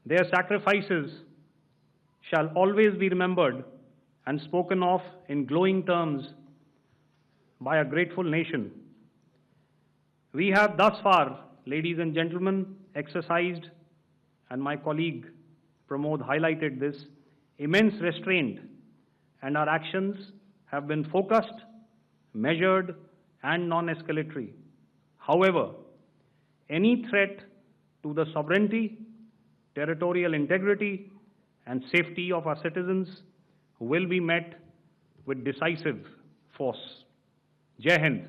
Their sacrifices shall always be remembered and spoken of in glowing terms by a grateful nation. We have thus far, ladies and gentlemen, exercised, and my colleague Pramod highlighted this, immense restraint, and our actions have been focused, measured, and non-escalatory. However, any threat to the sovereignty, territorial integrity, and safety of our citizens will be met with decisive force. Jai Hind.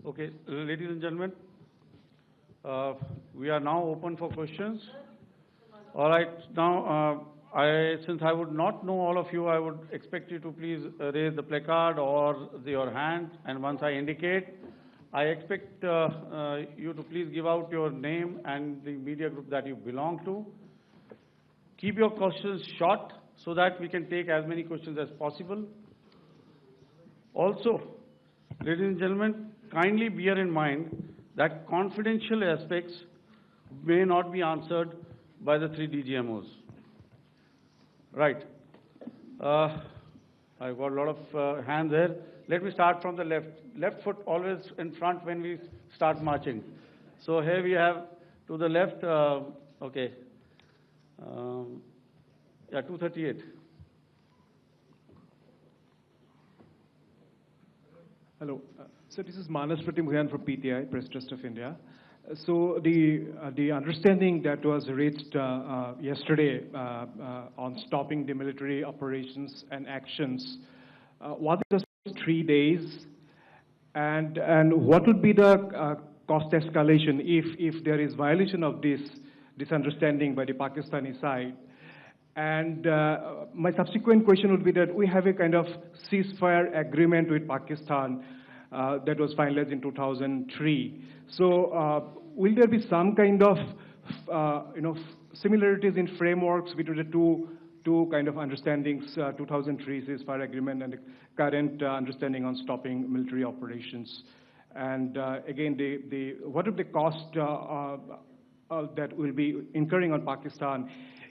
Okay, ladies and gentlemen, we are now open for questions. All right, now, since I would not know all of you, I would expect you to please raise the placard or your hand, and once I indicate, I expect you to please give out your name and the media group that you belong to. Keep your questions short so that we can take as many questions as possible. Also, ladies and gentlemen, kindly bear in mind that confidential aspects may not be answered by the three DGMOs. Right. I've got a lot of hands there. Let me start from the left. Left foot always in front when we start marching. So here we have to the left, okay. Yeah, 238. Hello. So this is Manas Pratimugyan from PTI, Press Trust of India. So the understanding that was reached yesterday on stopping the military operations and actions, what is the 3 days, and what would be the cost escalation if there is violation of this understanding by the Pakistani side? And my subsequent question would be that we have a kind of ceasefire agreement with Pakistan that was finalized in 2003. So will there be some kind of similarities in frameworks between the two kind of understandings, 2003 ceasefire agreement and the current understanding on stopping military operations? And again, what are the cost that will be incurring on Pakistan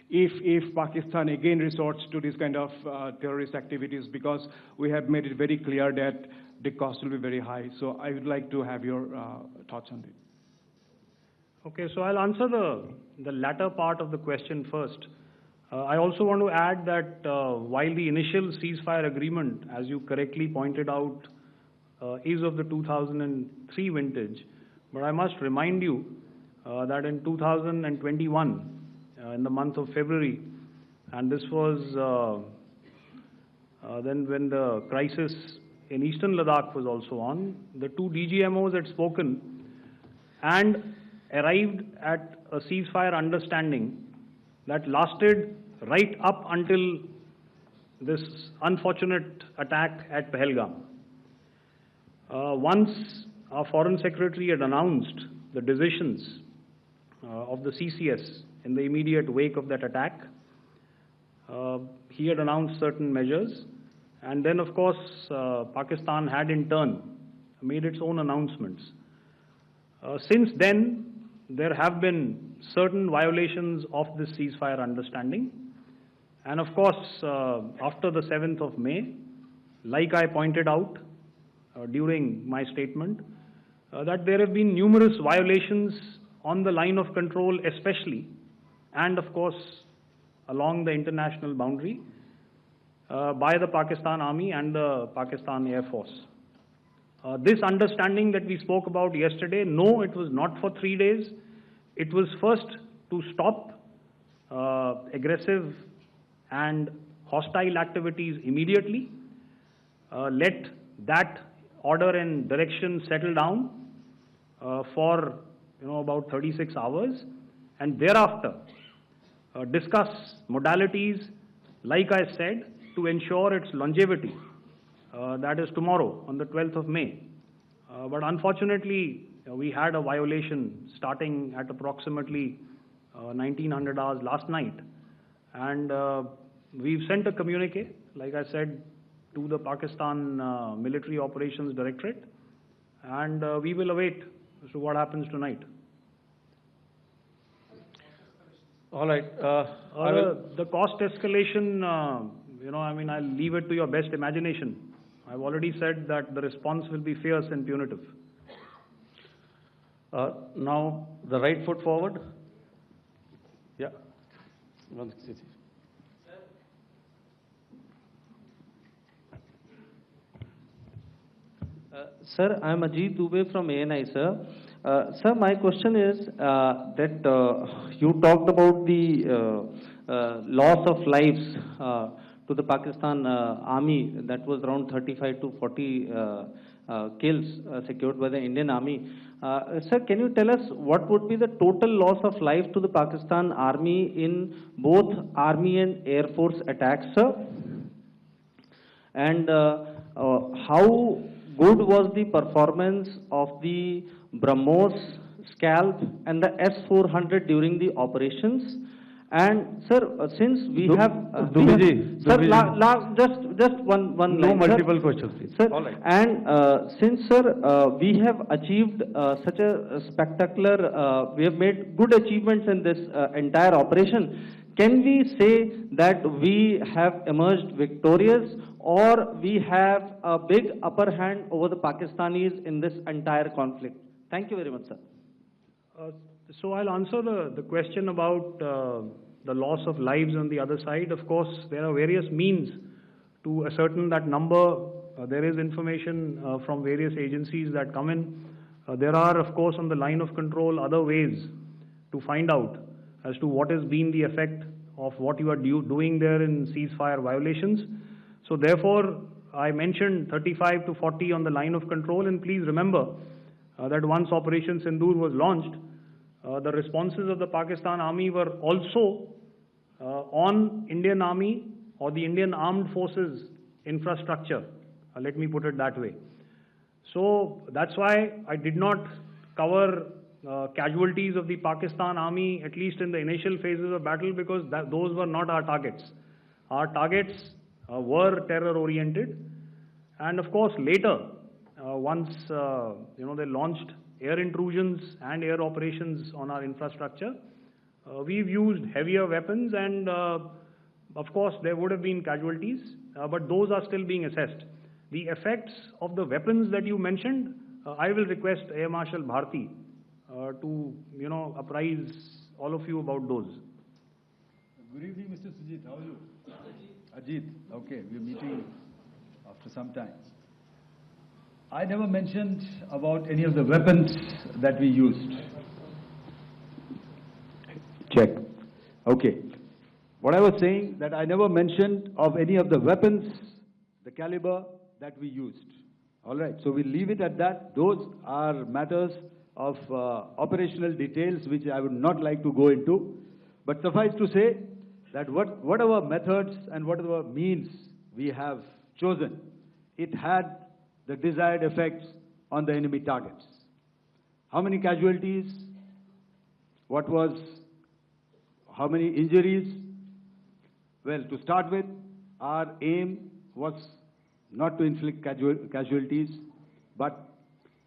if Pakistan again resorts to this kind of terrorist activities, because we have made it very clear that the cost will be very high. So I would like to have your thoughts on it. Okay, so I'll answer the latter part of the question first. I also want to add that while the initial ceasefire agreement, as you correctly pointed out, is of the 2003 vintage, but I must remind you that in 2021, in the month of February, and this was then when the crisis in eastern Ladakh was also on, the two DGMOs had spoken and arrived at a ceasefire understanding that lasted right up until this unfortunate attack at Pahalgam. Once our Foreign Secretary had announced the decisions of the CCS in the immediate wake of that attack, he had announced certain measures, and then of course Pakistan had in turn made its own announcements. Since then, there have been certain violations of this ceasefire understanding, and of course after the 7th of May, like I pointed out during my statement, that there have been numerous violations on the line of control especially, and of course along the international boundary by the Pakistan Army and the Pakistan Air Force. This understanding that we spoke about yesterday, no, it was not for 3 days. It was first to stop aggressive and hostile activities immediately, let that order and direction settle down for about 36 hours, and thereafter discuss modalities, like I said, to ensure its longevity. That is tomorrow on the 12th of May. But unfortunately, we had a violation starting at approximately 1900 hours last night, and we've sent a communique, like I said, to the Pakistan Military Operations Directorate, and we will await So what happens tonight? All right. The cost escalation, I mean, I'll leave it to your best imagination. I've already said that the response will be fierce and punitive. Now, the right foot forward. Yeah. 160. Sir, I am Ajit Dubey from ANI, sir. Sir, my question is that you talked about the loss of lives to the Pakistan army, that was around 35 to 40 kills secured by the Indian army. Sir, can you tell us what would be the total loss of life to the Pakistan army in both army and air force attacks, sir? And how good was the performance of the BrahMos, Scalp and the S-400 during the operations? And sir, since we have, sir, just one No line, multiple sir. questions, please. Sir, All right. and since sir, we have achieved such a spectacular, we have made good achievements in this entire operation. Can we say that we have emerged victorious, or we have a big upper hand over the Pakistanis in this entire conflict? Thank you very much, sir. So I'll answer the question about the loss of lives on the other side. Of course, there are various means to ascertain that number. There is information from various agencies that come in. There are, of course, on the line of control, other ways to find out as to what has been the effect of what you are doing there in ceasefire violations. So therefore, I mentioned 35 to 40 on the line of control, and please remember that once Operation Sindoor was launched, the responses of the Pakistan Army were also on Indian Army or the Indian Armed Forces infrastructure. Let me put it that way. So that's why I did not cover casualties of the Pakistan Army, at least in the initial phases of battle, because those were not our targets. Our targets were terror-oriented, and of course later, once they launched air intrusions and air operations on our infrastructure, we've used heavier weapons, and of course there would have been casualties, but those are still being assessed. The effects of the weapons that you mentioned, I will request Air Marshal Bharti to apprise all of you about those. Good evening, Mr. Sujit. How are you? Ajit. Okay, we're meeting after some time. I never mentioned about any of the weapons that we used. Check. Okay. What I was saying, that I never mentioned of any of the weapons, the caliber that we used. All right. So we'll leave it at that. Those are matters of operational details which I would not like to go into. But suffice to say that whatever methods and whatever means we have chosen, it had the desired effects on the enemy targets. How many casualties? How many injuries? Well, to start with, our aim was not to inflict casualties, but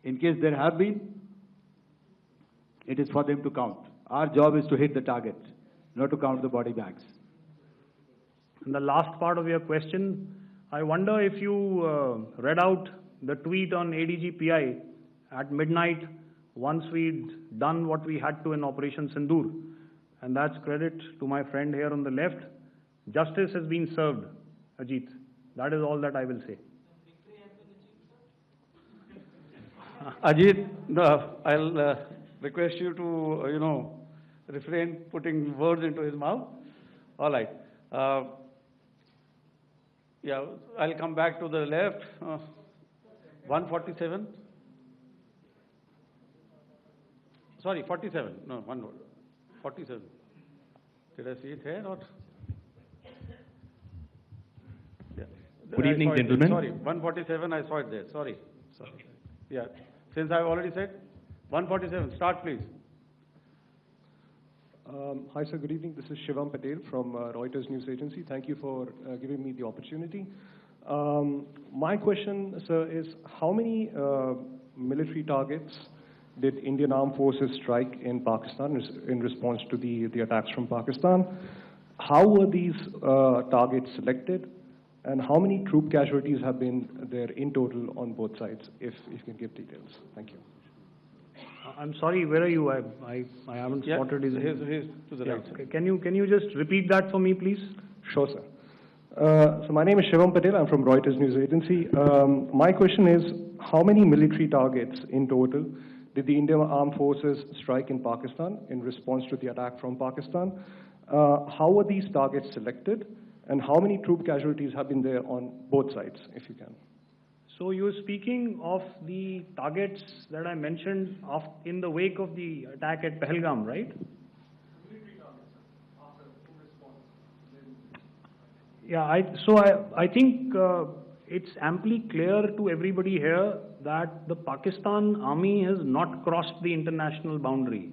in case there have been, it is for them to count. Our job is to hit the target, not to count the body bags. And the last part of your question, I wonder if you read out the tweet on ADGPI at midnight once we'd done what we had to in Operation Sindoor. And that's credit to my friend here on the left. Justice has been served, Ajit. That is all that I will say. Ajit, I'll request you to, refrain putting words into his mouth. All right. Yeah, I'll come back to the left. 147. Sorry, 47. No, one more. 47. Did I see it here or? Yeah. Good evening, gentlemen. Sorry, 147, I saw it there. Sorry. Yeah. Since I've already said, 147, start please. Hi, sir. Good evening. This is Shivam Patel from Reuters News Agency. Thank you for giving me the opportunity. My question, sir, is how many military targets did Indian armed forces strike in Pakistan in response to the attacks from Pakistan? How were these targets selected? And how many troop casualties have been there in total on both sides, if you can give details? Thank you. I'm sorry, where are you? I haven't spotted his... He's to the right. Okay. Can you just repeat that for me, please? Sure, sir. So my name is Shivam Patel. I'm from Reuters News Agency. My question is, how many military targets in total did the Indian armed forces strike in Pakistan in response to the attack from Pakistan? How were these targets selected? And how many troop casualties have been there on both sides, if you can? So you're speaking of the targets that I mentioned in the wake of the attack at Pahalgam, right? Yeah, I think it's amply clear to everybody here that the Pakistan army has not crossed the international boundary,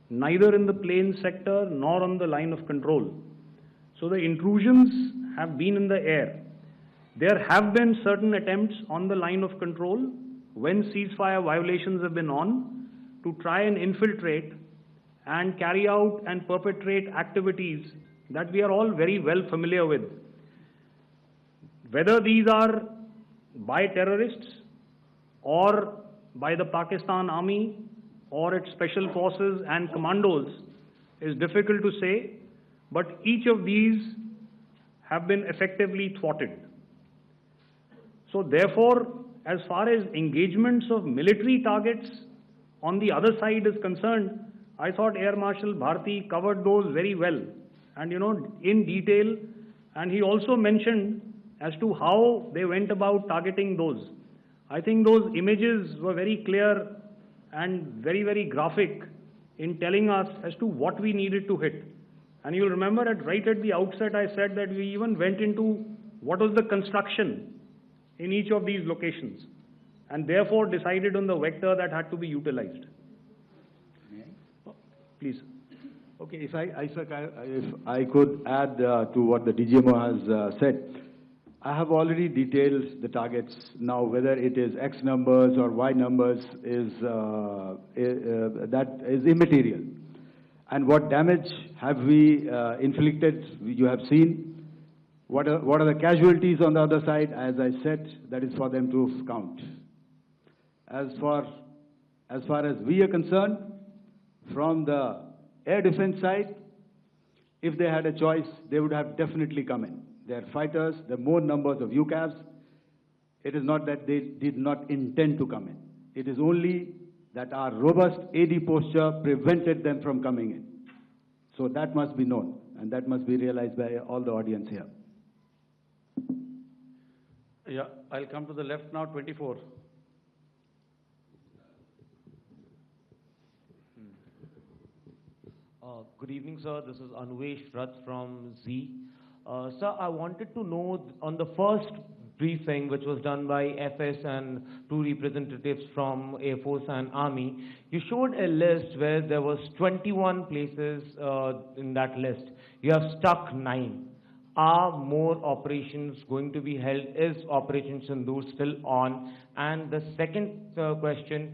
neither in the plain sector nor on the line of control. So the intrusions have been in the air. There have been certain attempts on the line of control when ceasefire violations have been on to try and infiltrate and carry out and perpetrate activities that we are all very well familiar with. Whether these are by terrorists or by the Pakistan army or its special forces and commandos is difficult to say, but each of these have been effectively thwarted. So therefore, as far as engagements of military targets on the other side is concerned, I thought Air Marshal Bharti covered those very well and, in detail, and he also mentioned as to how they went about targeting those. I think those images were very clear and very, very graphic in telling us as to what we needed to hit. And you'll remember right at the outset, I said that we even went into what was the construction in each of these locations, and therefore decided on the vector that had to be utilized. Please. Okay, if I could add to what the DGMO has said, I have already detailed the targets. Now, whether it is X numbers or Y numbers that is immaterial. And what damage have we inflicted, you have seen. What are the casualties on the other side? As I said, that is for them to count. As far as we are concerned, from the air defense side, if they had a choice, they would have definitely come in. They are fighters, there are more numbers of UCAVs. It is not that they did not intend to come in. It is only that our robust AD posture prevented them from coming in. So that must be known, and that must be realized by all the audience here. Yeah, I'll come to the left now, 24. Good evening, sir. This is Anvesh Rath from Z. Sir, I wanted to know on the first briefing, which was done by FS and two representatives from Air Force and Army, you showed a list where there was 21 places in that list. You have stuck 9. Are more operations going to be held? Is Operation Sindoor still on? And the second question,